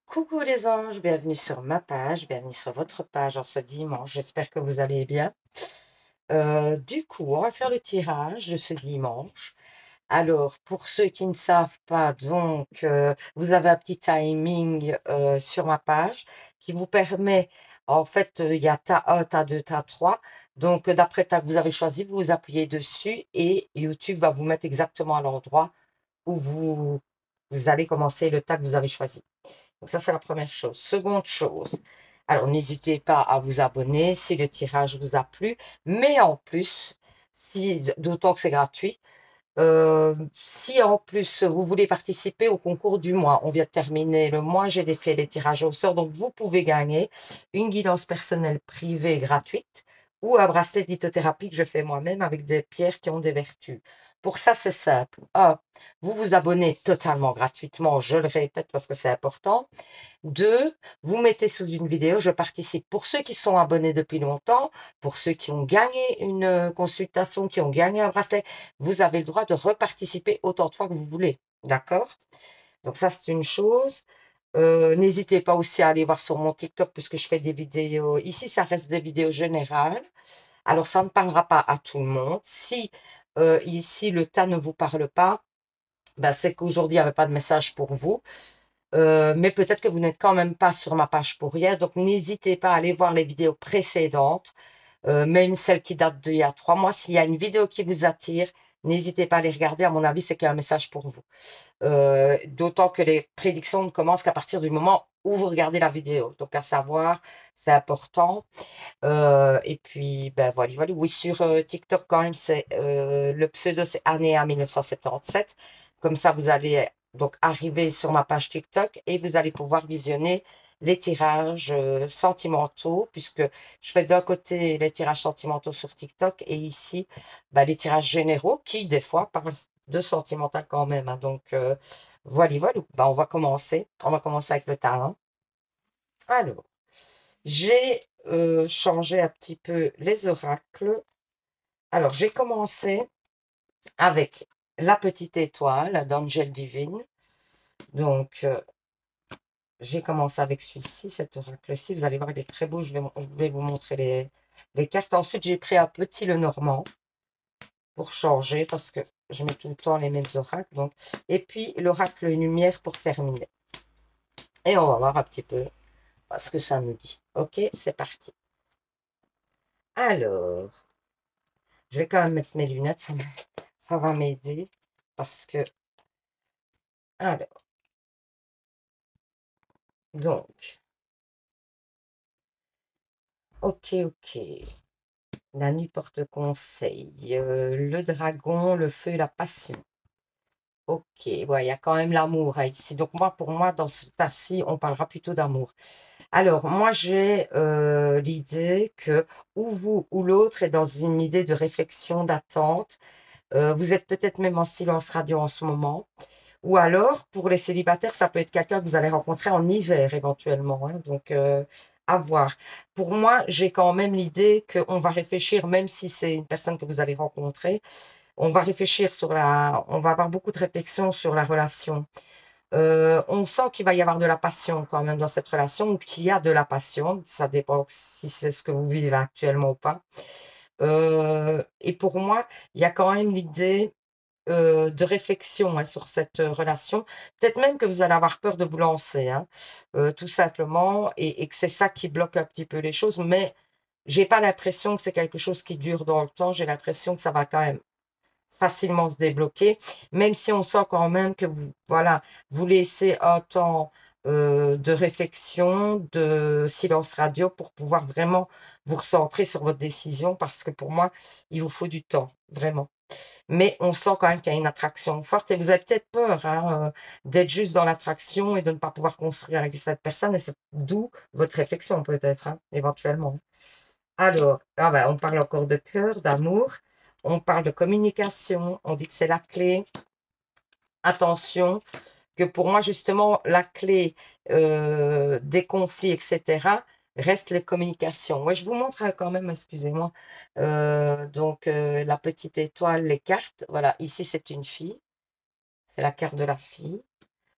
Coucou les anges, bienvenue sur ma page, bienvenue sur votre page en ce dimanche. J'espère que vous allez bien. Du coup, on va faire le tirage de ce dimanche. Alors, pour ceux qui ne savent pas, donc, vous avez un petit timing sur ma page qui vous permet, en fait, il y a tas 1, tas 2, tas 3. Donc, d'après le tas que vous avez choisi, vous appuyez dessus et YouTube va vous mettre exactement à l'endroit où vous allez commencer le tas que vous avez choisi. Donc ça, c'est la première chose. Seconde chose, alors n'hésitez pas à vous abonner si le tirage vous a plu, mais en plus, si, d'autant que c'est gratuit, si en plus vous voulez participer au concours du mois, on vient de terminer le mois, j'ai défait les tirages au sort, donc vous pouvez gagner une guidance personnelle privée gratuite ou un bracelet de lithothérapie que je fais moi-même avec des pierres qui ont des vertus. Pour ça, c'est simple. Un, vous vous abonnez totalement gratuitement, je le répète parce que c'est important. Deux, vous mettez sous une vidéo, je participe. Pour ceux qui sont abonnés depuis longtemps, pour ceux qui ont gagné une consultation, qui ont gagné un bracelet, vous avez le droit de reparticiper autant de fois que vous voulez. D'accord? Donc ça, c'est une chose. N'hésitez pas aussi à aller voir sur mon TikTok puisque je fais des vidéos. Ici, ça reste des vidéos générales. Alors, ça ne parlera pas à tout le monde. Si ici, le tas ne vous parle pas, ben, c'est qu'aujourd'hui, il n'y avait pas de message pour vous. Mais peut-être que vous n'êtes quand même pas sur ma page pour hier, donc n'hésitez pas à aller voir les vidéos précédentes, même celles qui datent d'il y a 3 mois. S'il y a une vidéo qui vous attire, n'hésitez pas à les regarder. À mon avis, c'est qu'il y a un message pour vous. D'autant que les prédictions ne commencent qu'à partir du moment où vous regardez la vidéo. Donc, à savoir, c'est important. Et puis, ben voilà, voilà. Oui, sur TikTok, quand même, c'est le pseudo, c'est Anéa 1977. Comme ça, vous allez donc arriver sur ma page TikTok et vous allez pouvoir visionner les tirages sentimentaux, puisque je fais d'un côté les tirages sentimentaux sur TikTok et ici, ben, les tirages généraux qui, des fois, parlent de sentimental quand même, hein. Donc, voilà, voilà. Ben, on va commencer. On va commencer avec le tas 1. Alors, j'ai changé un petit peu les oracles. Alors, j'ai commencé avec la petite étoile d'Angel Divine. Donc, j'ai commencé avec celui-ci, cet oracle-ci. Vous allez voir, il est très beau. Je vais vous montrer les cartes. Ensuite, j'ai pris un petit Lenormand pour changer parce que je mets tout le temps les mêmes oracles. Donc, et puis, l'oracle lumière pour terminer. Et on va voir un petit peu ce que ça nous dit. Ok, c'est parti. Alors, je vais quand même mettre mes lunettes, ça va m'aider parce que, alors, donc, ok. La nuit porte conseil, le dragon, le feu et la passion. Ok, ouais, il y a quand même l'amour hein, ici. Donc moi, pour moi, dans ce tas-ci, on parlera plutôt d'amour. Alors, moi, j'ai l'idée que ou vous ou l'autre est dans une idée de réflexion, d'attente. Vous êtes peut-être même en silence radio en ce moment. Ou alors, pour les célibataires, ça peut être quelqu'un que vous allez rencontrer en hiver éventuellement, hein. Donc, à voir. Pour moi, j'ai quand même l'idée qu'on va réfléchir, même si c'est une personne que vous allez rencontrer, on va réfléchir on va avoir beaucoup de réflexions sur la relation. On sent qu'il va y avoir de la passion quand même dans cette relation, ou qu'il y a de la passion. Ça dépend si c'est ce que vous vivez actuellement ou pas. Et pour moi, il y a quand même l'idée de réflexion hein, sur cette relation. Peut-être même que vous allez avoir peur de vous lancer, hein, tout simplement, et que c'est ça qui bloque un petit peu les choses. Mais j'ai pas l'impression que c'est quelque chose qui dure dans le temps. J'ai l'impression que ça va quand même facilement se débloquer, même si on sent quand même que vous, voilà, vous laissez un temps de réflexion, de silence radio pour pouvoir vraiment vous recentrer sur votre décision, parce que pour moi, il vous faut du temps, vraiment. Mais on sent quand même qu'il y a une attraction forte et vous avez peut-être peur hein, d'être juste dans l'attraction et de ne pas pouvoir construire avec cette personne. Et c'est d'où votre réflexion peut-être, hein, éventuellement. Alors, ah ben, on parle encore de cœur, d'amour. On parle de communication. On dit que c'est la clé. Attention, que pour moi, justement, la clé des conflits, etc., reste les communications. Ouais, je vous montre quand même, excusez-moi. Donc, la petite étoile, les cartes. Voilà, ici, c'est une fille. C'est la carte de la fille.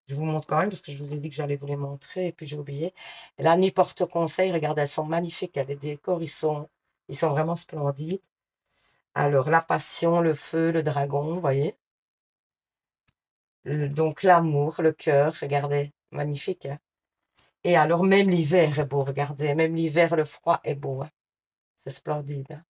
Je vous montre quand même parce que je vous ai dit que j'allais vous les montrer et puis j'ai oublié. La nuit porte conseil, regardez, elles sont magnifiques. Les décors, ils sont vraiment splendides. Alors, la passion, le feu, le dragon, vous voyez. Donc, l'amour, le cœur, regardez, magnifique, hein. Et alors, même l'hiver est beau, regardez. Même l'hiver, le froid est beau, hein. C'est splendide, hein.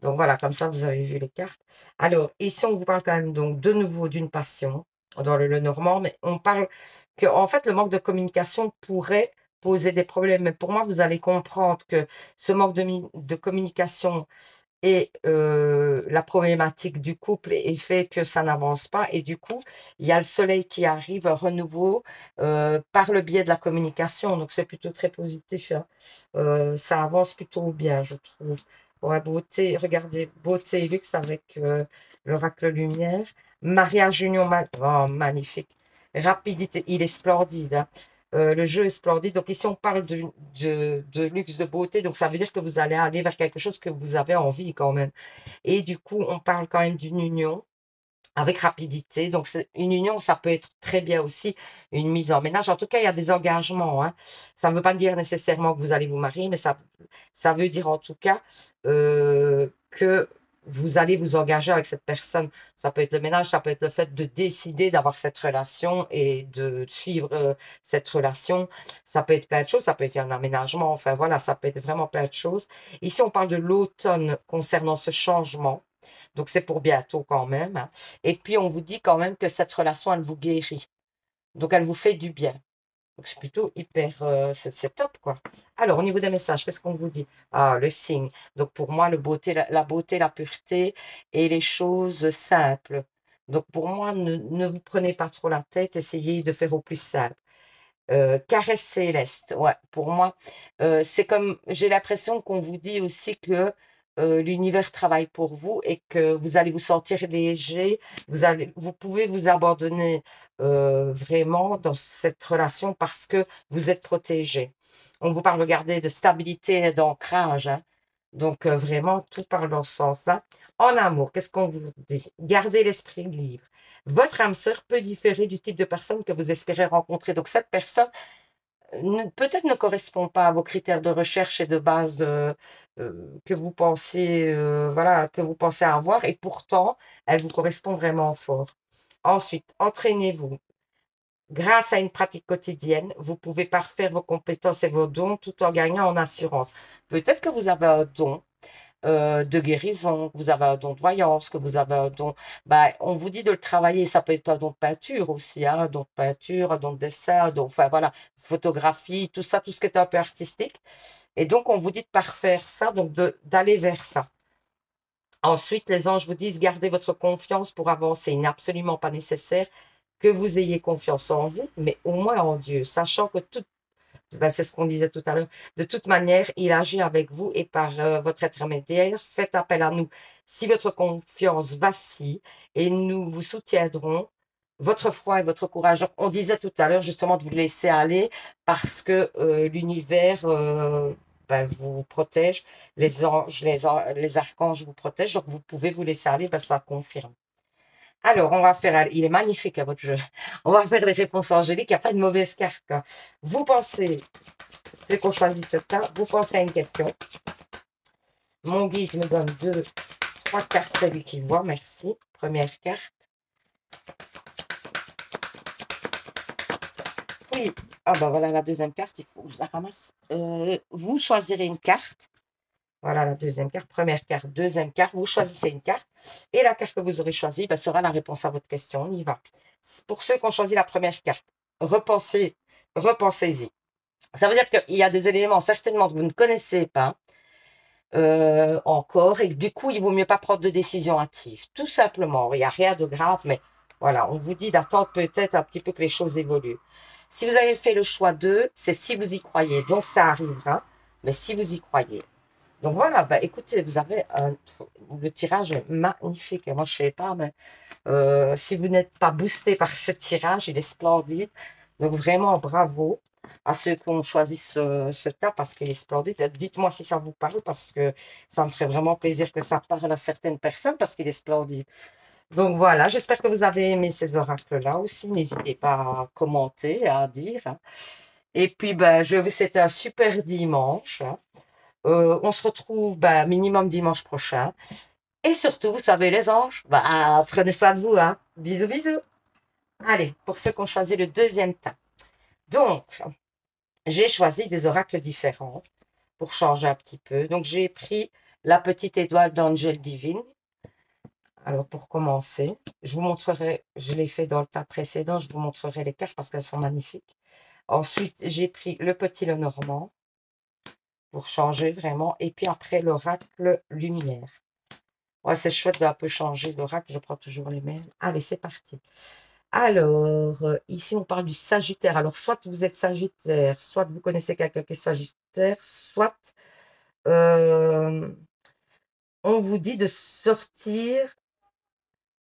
Donc, voilà, comme ça, vous avez vu les cartes. Alors, ici, on vous parle quand même, donc, de nouveau d'une passion dans le normand, mais on parle que, en fait, le manque de communication pourrait poser des problèmes. Mais pour moi, vous allez comprendre que ce manque de communication et la problématique du couple et fait que ça n'avance pas. Et du coup, il y a le soleil qui arrive, un renouveau par le biais de la communication. Donc, c'est plutôt très positif, hein. Ça avance plutôt bien, je trouve. Ouais, beauté, regardez, beauté et luxe avec l'oracle lumière. Mariage, union, oh, magnifique. Rapidité, il est splendide, hein. Le jeu est splendide. Donc ici, on parle de luxe, de beauté. Donc ça veut dire que vous allez aller vers quelque chose que vous avez envie quand même. Et du coup, on parle quand même d'une union avec rapidité. Donc une union, ça peut être très bien aussi une mise en ménage. En tout cas, il y a des engagements, hein. Ça ne veut pas dire nécessairement que vous allez vous marier, mais ça veut dire en tout cas que vous allez vous engager avec cette personne. Ça peut être le ménage, ça peut être le fait de décider d'avoir cette relation et de suivre cette relation. Ça peut être plein de choses, ça peut être un aménagement, enfin voilà, ça peut être vraiment plein de choses. Ici, on parle de l'automne concernant ce changement. Donc, c'est pour bientôt quand même, hein. Et puis, on vous dit quand même que cette relation, elle vous guérit. Donc, elle vous fait du bien. Donc, c'est plutôt hyper, c'est top, quoi. Alors, au niveau des messages, qu'est-ce qu'on vous dit? Ah, le signe. Donc, pour moi, la beauté, la pureté et les choses simples. Donc, pour moi, ne vous prenez pas trop la tête, essayez de faire au plus simple. Caresse céleste, ouais, pour moi, c'est comme, j'ai l'impression qu'on vous dit aussi que l'univers travaille pour vous et que vous allez vous sentir léger, vous pouvez vous abandonner vraiment dans cette relation parce que vous êtes protégé. On vous parle, regardez, de stabilité et d'ancrage, hein. Donc vraiment, tout parle dans ce sens-là. En amour, qu'est-ce qu'on vous dit? Gardez l'esprit libre. Votre âme sœur peut différer du type de personne que vous espérez rencontrer. Donc, cette personne peut-être ne correspond pas à vos critères de recherche et de base que vous pensez, voilà, que vous pensez avoir, et pourtant, elle vous correspond vraiment fort. Ensuite, entraînez-vous. Grâce à une pratique quotidienne, vous pouvez parfaire vos compétences et vos dons tout en gagnant en assurance. Peut-être que vous avez un don de guérison, que vous avez un don de voyance, que vous avez un don. Bah, on vous dit de le travailler. Ça peut être un don de peinture aussi, hein, un don de peinture, un don de dessin, enfin voilà, photographie, tout ça, tout ce qui est un peu artistique. Et donc, on vous dit de parfaire ça, donc d'aller vers ça. Ensuite, les anges vous disent, gardez votre confiance pour avancer. Il n'est absolument pas nécessaire que vous ayez confiance en vous, mais au moins en Dieu, sachant que tout ben, c'est ce qu'on disait tout à l'heure. De toute manière, il agit avec vous et par votre intermédiaire. Faites appel à nous si votre confiance vacille et nous vous soutiendrons. Votre foi et votre courage. Donc, on disait tout à l'heure justement de vous laisser aller parce que l'univers ben, vous protège, les anges, les archanges vous protègent, donc vous pouvez vous laisser aller, ben, ça confirme. Alors, on va faire, il est magnifique à votre jeu. On va faire les réponses angéliques, il n'y a pas de mauvaise carte, hein. Vous pensez, c'est qu'on choisit ce cas, vous pensez à une question. Mon guide me donne 3 cartes, c'est lui qui voit, merci. Première carte. Oui, ah bah voilà la deuxième carte, il faut que je la ramasse. Vous choisirez une carte. Voilà la deuxième carte, première carte, deuxième carte. Vous choisissez une carte et la carte que vous aurez choisie ben, sera la réponse à votre question. On y va. Pour ceux qui ont choisi la première carte, repensez-y. Ça veut dire qu'il y a des éléments certainement que vous ne connaissez pas encore et que du coup, il vaut mieux pas prendre de décision hâtive. Tout simplement, il n'y a rien de grave, mais voilà, on vous dit d'attendre peut-être un petit peu que les choses évoluent. Si vous avez fait le choix 2, c'est si vous y croyez. Donc, ça arrivera, mais si vous y croyez. Donc voilà, bah, écoutez, le tirage est magnifique. Moi, je sais pas, mais si vous n'êtes pas boosté par ce tirage, il est splendide. Donc vraiment, bravo à ceux qui ont choisi ce tas parce qu'il est splendide. Dites-moi si ça vous parle parce que ça me ferait vraiment plaisir que ça parle à certaines personnes parce qu'il est splendide. Donc voilà, j'espère que vous avez aimé ces oracles-là aussi. N'hésitez pas à commenter, à dire, hein. Et puis, ben, je vais vous souhaiter un super dimanche, hein. On se retrouve ben, minimum dimanche prochain. Et surtout, vous savez, les anges, bah, prenez soin de vous, hein. Bisous, bisous. Allez, pour ceux qui ont choisi le deuxième tas. Donc, j'ai choisi des oracles différents pour changer un petit peu. Donc, j'ai pris la petite étoile d'Angel Divine. Alors, pour commencer, je vous montrerai, je l'ai fait dans le tas précédent, je vous montrerai les cartes parce qu'elles sont magnifiques. Ensuite, j'ai pris le petit Lenormand pour changer vraiment. Et puis après, l'oracle lumière. Ouais, c'est chouette d'un peu changer d'oracle, je prends toujours les mêmes. Allez, c'est parti. Alors, ici, on parle du Sagittaire. Alors, soit vous êtes Sagittaire, soit vous connaissez quelqu'un qui est Sagittaire, soit on vous dit de sortir,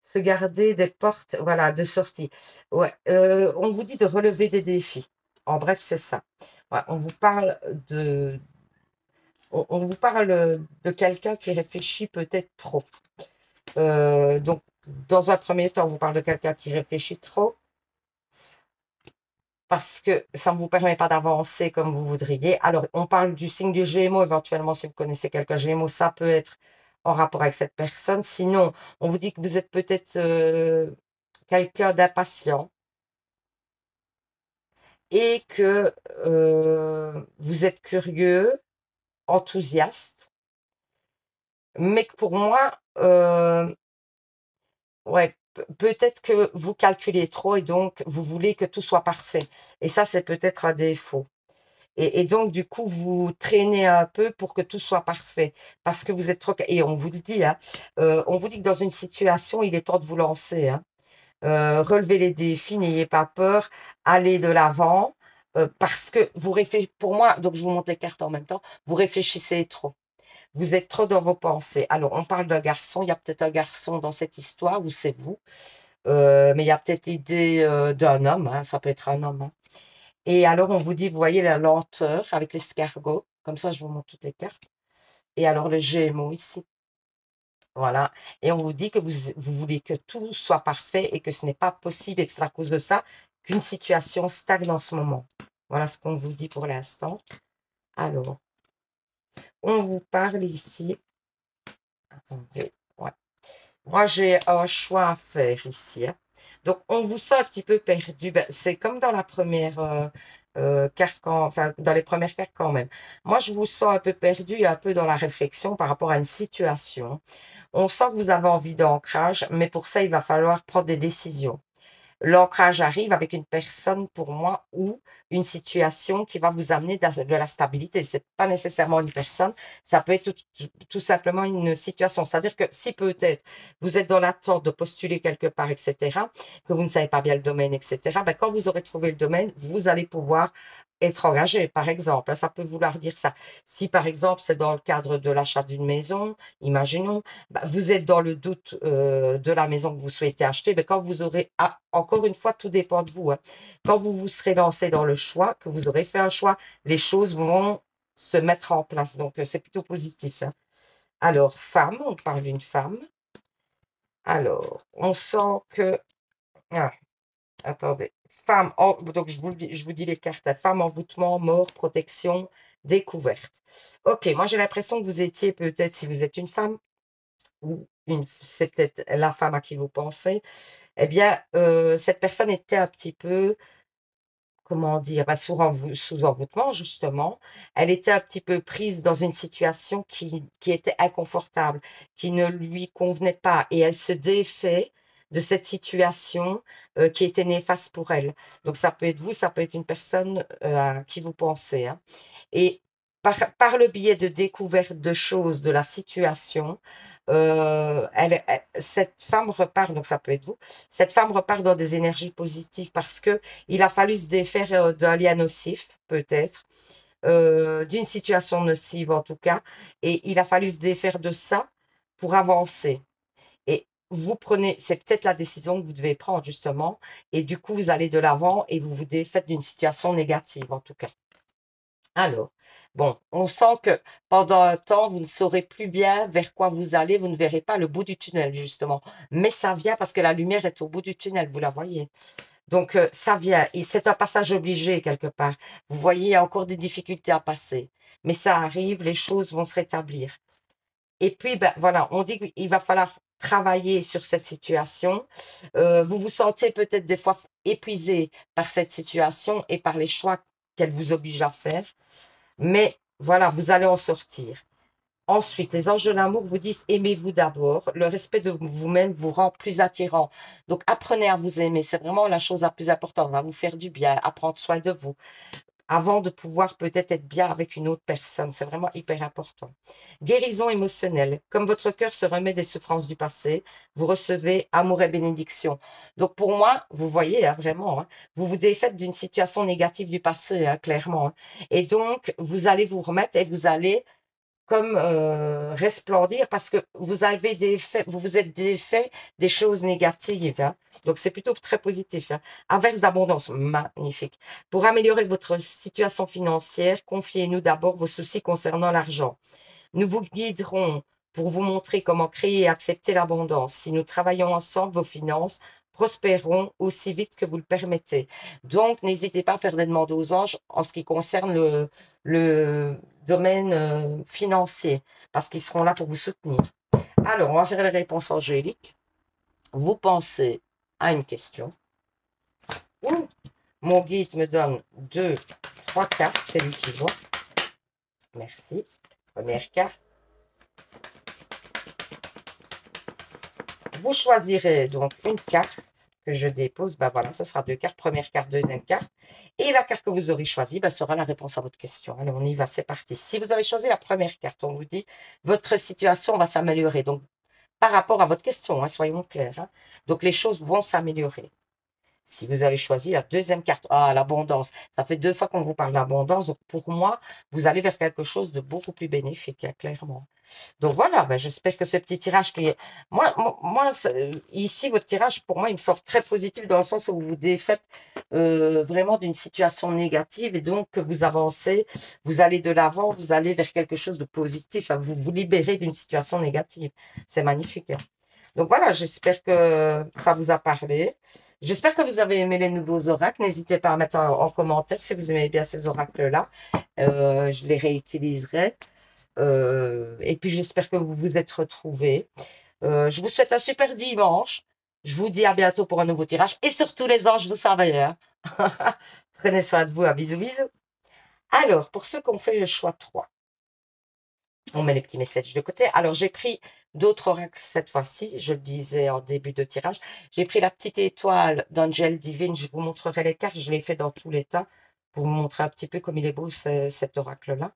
se garder des portes, voilà, de sortie. Ouais, on vous dit de relever des défis. En bref, c'est ça. Ouais, on vous parle on vous parle de quelqu'un qui réfléchit peut-être trop. Donc, dans un premier temps, on vous parle de quelqu'un qui réfléchit trop parce que ça ne vous permet pas d'avancer comme vous voudriez. Alors, on parle du signe du Gémeaux, éventuellement, si vous connaissez quelqu'un Gémeaux, ça peut être en rapport avec cette personne. Sinon, on vous dit que vous êtes peut-être quelqu'un d'impatient et que vous êtes curieux, enthousiaste, mais que pour moi, ouais, peut-être que vous calculez trop et donc vous voulez que tout soit parfait. Et ça, c'est peut-être un défaut. Et donc, du coup, vous traînez un peu pour que tout soit parfait. Parce que vous êtes trop... Et on vous le dit, hein, on vous dit que dans une situation, il est temps de vous lancer, hein. Relevez les défis, n'ayez pas peur, allez de l'avant. Parce que vous réfléchissez, pour moi, donc je vous montre les cartes en même temps, vous réfléchissez trop. Vous êtes trop dans vos pensées. Alors, on parle d'un garçon, il y a peut-être un garçon dans cette histoire, ou c'est vous. Mais il y a peut-être l'idée d'un homme, hein, ça peut être un homme, hein. Et alors, on vous dit, vous voyez la lenteur avec l'escargot. Comme ça, je vous montre toutes les cartes. Et alors, le Gémeaux ici. Voilà. Et on vous dit que vous voulez que tout soit parfait et que ce n'est pas possible et que c'est à cause de ça qu'une situation stagne en ce moment. Voilà ce qu'on vous dit pour l'instant. Alors, on vous parle ici. Attendez. Ouais. Moi, j'ai un choix à faire ici, hein. Donc, on vous sent un petit peu perdu. Ben, c'est comme dans la première carte, enfin, dans les premières cartes quand même. Moi, je vous sens un peu perdu et un peu dans la réflexion par rapport à une situation. On sent que vous avez envie d'ancrage, mais pour ça, il va falloir prendre des décisions. L'ancrage arrive avec une personne, pour moi, ou une situation qui va vous amener de la stabilité. C'est pas nécessairement une personne, ça peut être tout simplement une situation. C'est-à-dire que si peut-être vous êtes dans l'attente de postuler quelque part, etc., que vous ne savez pas bien le domaine, etc., ben, quand vous aurez trouvé le domaine, vous allez pouvoir être engagé, par exemple. Ça peut vouloir dire ça. Si, par exemple, c'est dans le cadre de l'achat d'une maison, imaginons, bah, vous êtes dans le doute de la maison que vous souhaitez acheter, mais quand vous aurez, encore une fois, tout dépend de vous, hein. Quand vous vous serez lancé dans le choix, que vous aurez fait un choix, les choses vont se mettre en place. Donc, c'est plutôt positif, hein. Alors, femme, on parle d'une femme. Alors, on sent que... Ah, attendez. Femme, donc je vous dis les cartes, hein. Femme, envoûtement, mort, protection, découverte. Ok, moi j'ai l'impression que vous étiez peut-être, si vous êtes une femme, ou c'est peut-être la femme à qui vous pensez, eh bien, cette personne était un petit peu, comment dire, bah, sous envoûtement, justement. Elle était un petit peu prise dans une situation qui était inconfortable, qui ne lui convenait pas, et elle se défait de cette situation qui était néfaste pour elle. Donc, ça peut être vous, ça peut être une personne à qui vous pensez, hein. Et par le biais de découverte de choses, de la situation, cette femme repart, donc ça peut être vous, cette femme repart dans des énergies positives parce que il a fallu se défaire d'un lien nocif, peut-être, d'une situation nocive en tout cas, et il a fallu se défaire de ça pour avancer. Et vous prenez, c'est peut-être la décision que vous devez prendre justement, et du coup vous allez de l'avant et vous vous défaites d'une situation négative en tout cas. Alors, bon, on sent que pendant un temps, vous ne saurez plus bien vers quoi vous allez, vous ne verrez pas le bout du tunnel, justement. Mais ça vient parce que la lumière est au bout du tunnel, vous la voyez. Donc, ça vient, et c'est un passage obligé quelque part. Vous voyez, il y a encore des difficultés à passer. Mais ça arrive, les choses vont se rétablir. Et puis, ben, voilà, on dit qu'il va falloir travailler sur cette situation. Vous vous sentez peut-être des fois épuisé par cette situation et par les choix qu'elle vous oblige à faire. Mais voilà, vous allez en sortir. Ensuite, les anges de l'amour vous disent aimez-vous d'abord. Le respect de vous-même vous rend plus attirant. Donc, apprenez à vous aimer. C'est vraiment la chose la plus importante. À vous faire du bien, à prendre soin de vous avant de pouvoir peut-être être bien avec une autre personne. C'est vraiment hyper important. Guérison émotionnelle. Comme votre cœur se remet des souffrances du passé, vous recevez amour et bénédiction. Donc pour moi, vous voyez, hein, vraiment, hein, vous vous défaites d'une situation négative du passé, hein, clairement. Hein. Et donc, vous allez vous remettre et vous allez comme resplendir parce que vous avez défait, vous vous êtes défait des choses négatives. Hein. Donc, c'est plutôt très positif. Hein. Inverse d'abondance, magnifique. Pour améliorer votre situation financière, confiez-nous d'abord vos soucis concernant l'argent. Nous vous guiderons pour vous montrer comment créer et accepter l'abondance. Si nous travaillons ensemble, vos finances prospéreront aussi vite que vous le permettez. Donc, n'hésitez pas à faire des demandes aux anges en ce qui concerne le domaine financier, parce qu'ils seront là pour vous soutenir. Alors, on va faire les réponses angéliques. Vous pensez à une question. Ouh, mon guide me donne 2, 3 cartes, c'est lui qui voit. Merci. Première carte. Vous choisirez donc une carte que je dépose. Ben voilà, ce sera 2 cartes. Première carte, deuxième carte. Et la carte que vous aurez choisie ben, sera la réponse à votre question. Allez, on y va, c'est parti. Si vous avez choisi la première carte, on vous dit votre situation va s'améliorer. Donc, par rapport à votre question, hein, soyons clairs. Hein. Donc, les choses vont s'améliorer. Si vous avez choisi la deuxième carte, ah, l'abondance. Ça fait 2 fois qu'on vous parle d'abondance. Donc, pour moi, vous allez vers quelque chose de beaucoup plus bénéfique, hein, clairement. Donc voilà, ben, j'espère que ce petit tirage qui est... Moi ici, votre tirage, pour moi, il me semble très positif dans le sens où vous vous défaites vraiment d'une situation négative et donc que vous avancez, vous allez de l'avant, vous allez vers quelque chose de positif, hein, vous vous libérez d'une situation négative. C'est magnifique. Hein. Donc voilà, j'espère que ça vous a parlé. J'espère que vous avez aimé les nouveaux oracles. N'hésitez pas à mettre en commentaire si vous aimez bien ces oracles-là. Je les réutiliserai. Et puis j'espère que vous vous êtes retrouvés. Je vous souhaite un super dimanche. Je vous dis à bientôt pour un nouveau tirage. Et surtout les anges, vous savez. Hein. Prenez soin de vous. À bisous, bisous. Alors, pour ceux qui ont fait le choix 3, on met les petits messages de côté. Alors, j'ai pris d'autres oracles cette fois-ci. Je le disais en début de tirage. J'ai pris la petite étoile d'Angel Divine. Je vous montrerai les cartes. Je l'ai fait dans tous les temps pour vous montrer un petit peu comme il est beau cet oracle-là.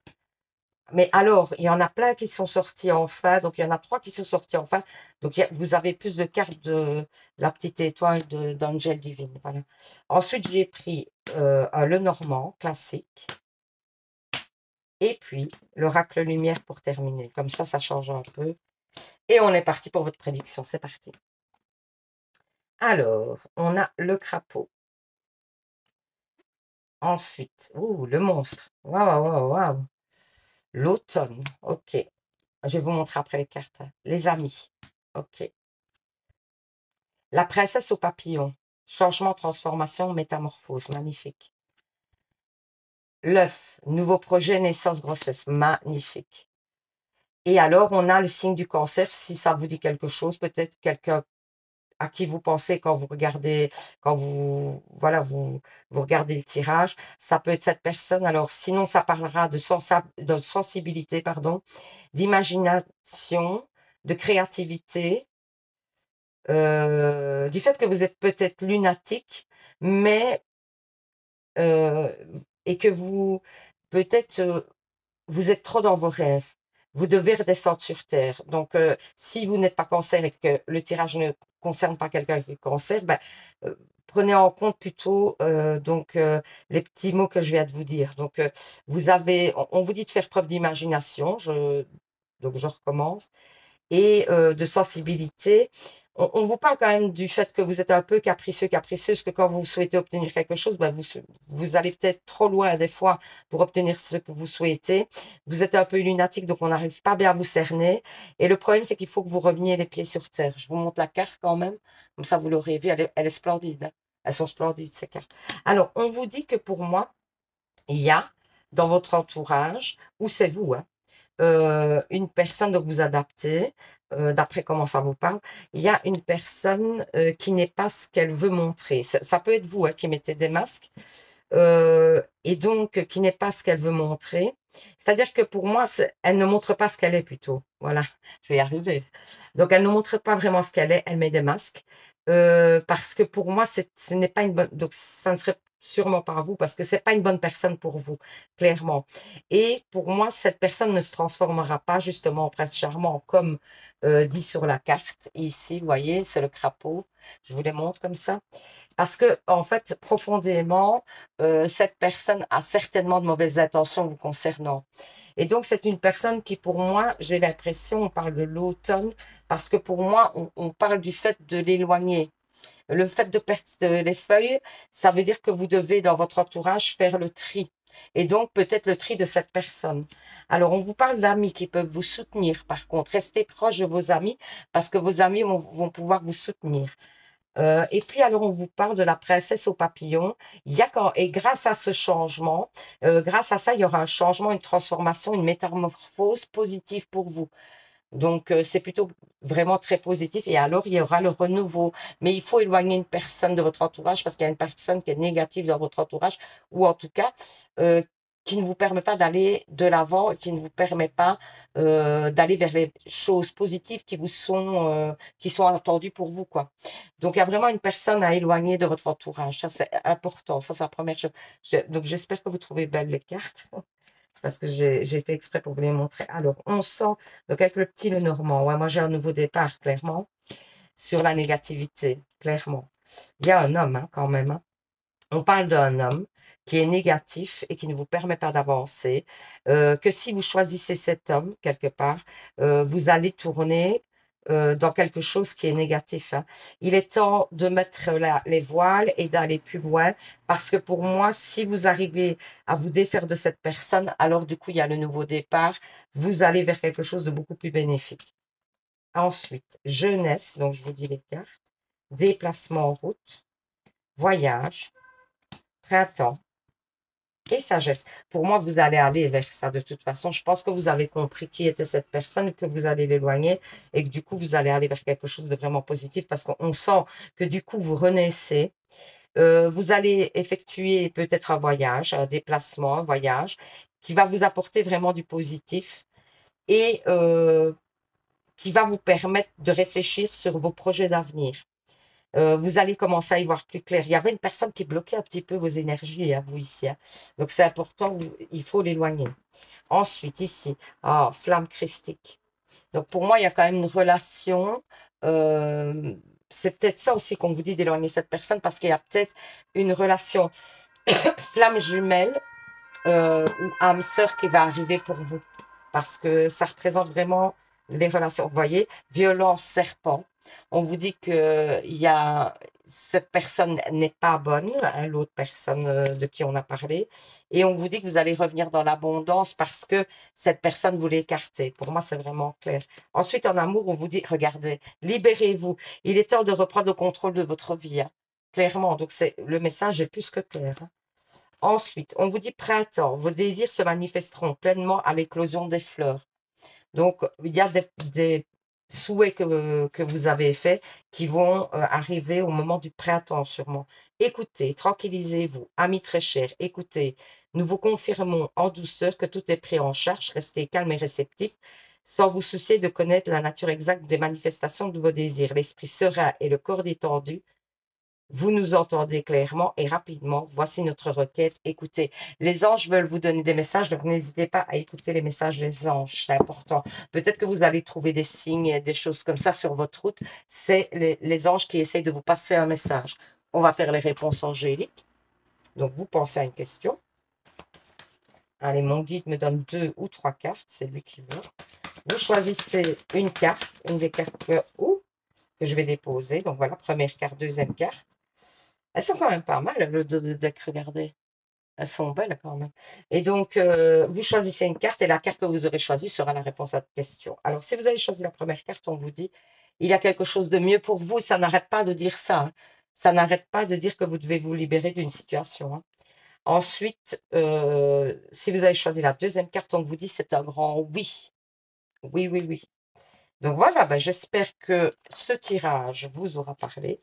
Mais alors, il y en a plein qui sont sortis enfin. Donc, il y en a 3 qui sont sortis enfin. Donc, vous avez plus de cartes de la petite étoile d'Angel Divine. Voilà. Ensuite, j'ai pris un Lenormand classique. Et puis, l'oracle lumière pour terminer. Comme ça change un peu. Et on est parti pour votre prédiction. C'est parti. Alors, on a le crapaud. Ensuite, le monstre. Waouh, waouh, waouh. L'automne. Ok. Je vais vous montrer après les cartes. Les amis. Ok. La princesse au papillon. Changement, transformation, métamorphose. Magnifique. L'œuf. Nouveau projet, naissance, grossesse. Magnifique. Et alors, on a le signe du cancer. Si ça vous dit quelque chose, peut-être quelqu'un à qui vous pensez quand vous regardez, voilà, vous regardez le tirage. Ça peut être cette personne. Alors, sinon, ça parlera de sensibilité, pardon, d'imagination, de créativité, du fait que vous êtes peut-être lunatique, mais et que vous peut-être vous êtes trop dans vos rêves. Vous devez redescendre sur terre. Donc, si vous n'êtes pas cancer et que le tirage ne concerne pas quelqu'un qui est cancer, ben, prenez en compte plutôt les petits mots que je viens de vous dire. Donc, on vous dit de faire preuve d'imagination. Donc, je recommence. et de sensibilité. On vous parle quand même du fait que vous êtes un peu capricieux, capricieuse, que quand vous souhaitez obtenir quelque chose, ben vous allez peut-être trop loin des fois pour obtenir ce que vous souhaitez. Vous êtes un peu lunatique, donc on n'arrive pas bien à vous cerner. Et le problème, c'est qu'il faut que vous reveniez les pieds sur terre. Je vous montre la carte quand même, comme ça vous l'aurez vu, elle est splendide, hein. Elles sont splendides, ces cartes. Alors, on vous dit que pour moi, il y a dans votre entourage, ou c'est vous, hein, une personne, donc vous adaptez, d'après comment ça vous parle, il y a une personne qui n'est pas ce qu'elle veut montrer. Ça peut être vous hein, qui mettez des masques, et donc qui n'est pas ce qu'elle veut montrer. C'est-à-dire que pour moi, elle ne montre pas ce qu'elle est plutôt. Voilà, je vais y arriver. Donc elle ne montre pas vraiment ce qu'elle est, elle met des masques. Parce que pour moi, ce n'est pas une bonne. Donc ça ne serait sûrement pas vous, parce que c'est pas une bonne personne pour vous, clairement. Et pour moi, cette personne ne se transformera pas justement en prince charmant, comme dit sur la carte. Ici, vous voyez, c'est le crapaud. Je vous les montre comme ça. Parce que, en fait, profondément, cette personne a certainement de mauvaises intentions vous concernant. Et donc, c'est une personne qui, pour moi, j'ai l'impression, on parle de l'automne, parce que pour moi, on parle du fait de l'éloigner. Le fait de perdre les feuilles, ça veut dire que vous devez, dans votre entourage, faire le tri. Et donc, peut-être le tri de cette personne. Alors, on vous parle d'amis qui peuvent vous soutenir, par contre. Restez proche de vos amis, parce que vos amis vont pouvoir vous soutenir. Et puis alors on vous parle de la princesse au papillon. Il y a et grâce à ce changement, grâce à ça, il y aura un changement, une transformation, une métamorphose positive pour vous. Donc c'est plutôt vraiment très positif. Et alors il y aura le renouveau. Mais il faut éloigner une personne de votre entourage parce qu'il y a une personne qui est négative dans votre entourage ou en tout cas euh, qui ne vous permet pas d'aller de l'avant et qui ne vous permet pas d'aller vers les choses positives qui sont attendues pour vous, quoi. Donc, il y a vraiment une personne à éloigner de votre entourage. Ça, c'est important. Ça, c'est la première chose. Donc, j'espère que vous trouvez belles les cartes parce que j'ai fait exprès pour vous les montrer. Alors, on sent, donc avec le petit Lenormand, ouais, moi j'ai un nouveau départ, clairement, sur la négativité, clairement. Il y a un homme, hein, quand même, hein. On parle d'un homme qui est négatif et qui ne vous permet pas d'avancer, que si vous choisissez cet homme, quelque part, vous allez tourner dans quelque chose qui est négatif, hein. Il est temps de mettre les voiles et d'aller plus loin, parce que pour moi, si vous arrivez à vous défaire de cette personne, alors du coup, il y a le nouveau départ, vous allez vers quelque chose de beaucoup plus bénéfique. Ensuite, jeunesse, donc je vous dis les cartes, déplacement en route, voyage, printemps et sagesse. Pour moi, vous allez aller vers ça de toute façon. Je pense que vous avez compris qui était cette personne, que vous allez l'éloigner et que du coup, vous allez aller vers quelque chose de vraiment positif parce qu'on sent que du coup, vous renaissez. Vous allez effectuer peut-être un voyage, un déplacement, un voyage qui va vous apporter vraiment du positif et qui va vous permettre de réfléchir sur vos projets d'avenir. Vous allez commencer à y voir plus clair. Il y avait une personne qui bloquait un petit peu vos énergies à vous ici, hein. Donc c'est important, il faut l'éloigner. Ensuite, ici, flamme christique. Donc pour moi, il y a quand même une relation. euh, c'est peut-être ça aussi qu'on vous dit d'éloigner cette personne parce qu'il y a peut-être une relation flamme jumelle ou âme sœur qui va arriver pour vous. Parce que ça représente vraiment les relations. Vous voyez, violence serpent. On vous dit que cette personne n'est pas bonne, hein, l'autre personne de qui on a parlé. Et on vous dit que vous allez revenir dans l'abondance parce que cette personne vous l'écartez. Pour moi, c'est vraiment clair. Ensuite, en amour, on vous dit, regardez, libérez-vous. Il est temps de reprendre le contrôle de votre vie, hein. Clairement. Donc, le message est plus que clair, hein. Ensuite, on vous dit printemps, vos désirs se manifesteront pleinement à l'éclosion des fleurs. Donc, il y a des souhaits que vous avez faits qui vont arriver au moment du printemps sûrement. Écoutez, tranquillisez-vous, amis très chers, écoutez, nous vous confirmons en douceur que tout est pris en charge, restez calme et réceptif, sans vous soucier de connaître la nature exacte des manifestations de vos désirs. L'esprit serein et le corps détendu, vous nous entendez clairement et rapidement. Voici notre requête. Écoutez, les anges veulent vous donner des messages, donc n'hésitez pas à écouter les messages des anges. C'est important. Peut-être que vous allez trouver des signes, des choses comme ça sur votre route. C'est les anges qui essayent de vous passer un message. On va faire les réponses angéliques. Donc, vous pensez à une question. Allez, mon guide me donne 2 ou 3 cartes. C'est lui qui veut. Vous choisissez une carte, une des cartes que je vais déposer. Donc voilà, première carte, deuxième carte. Elles sont quand même pas mal, le deck, regardez. Elles sont belles quand même. Et donc, vous choisissez une carte et la carte que vous aurez choisie sera la réponse à votre question. Alors, si vous avez choisi la première carte, on vous dit, il y a quelque chose de mieux pour vous. Ça n'arrête pas de dire ça, hein. Ça n'arrête pas de dire que vous devez vous libérer d'une situation, hein. Ensuite, si vous avez choisi la deuxième carte, on vous dit, c'est un grand oui. Oui, oui, oui. Donc voilà, ben, j'espère que ce tirage vous aura parlé,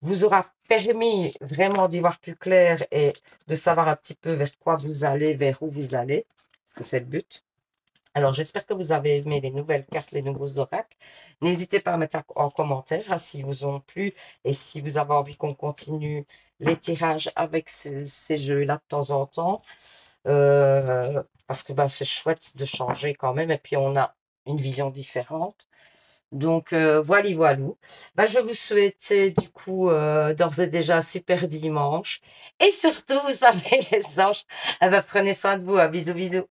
vous aura permis vraiment d'y voir plus clair et de savoir un petit peu vers quoi vous allez, vers où vous allez, parce que c'est le but. Alors, j'espère que vous avez aimé les nouvelles cartes, les nouveaux oracles. N'hésitez pas à mettre en commentaire, hein, s'ils vous ont plu et si vous avez envie qu'on continue les tirages avec ces jeux-là de temps en temps. Parce que bah, c'est chouette de changer quand même et puis on a une vision différente. Donc, voilà, voilà. Bah, je vous souhaite du coup d'ores et déjà un super dimanche. Et surtout, vous savez, les anges, eh ben, prenez soin de vous. Hein. Bisous, bisous.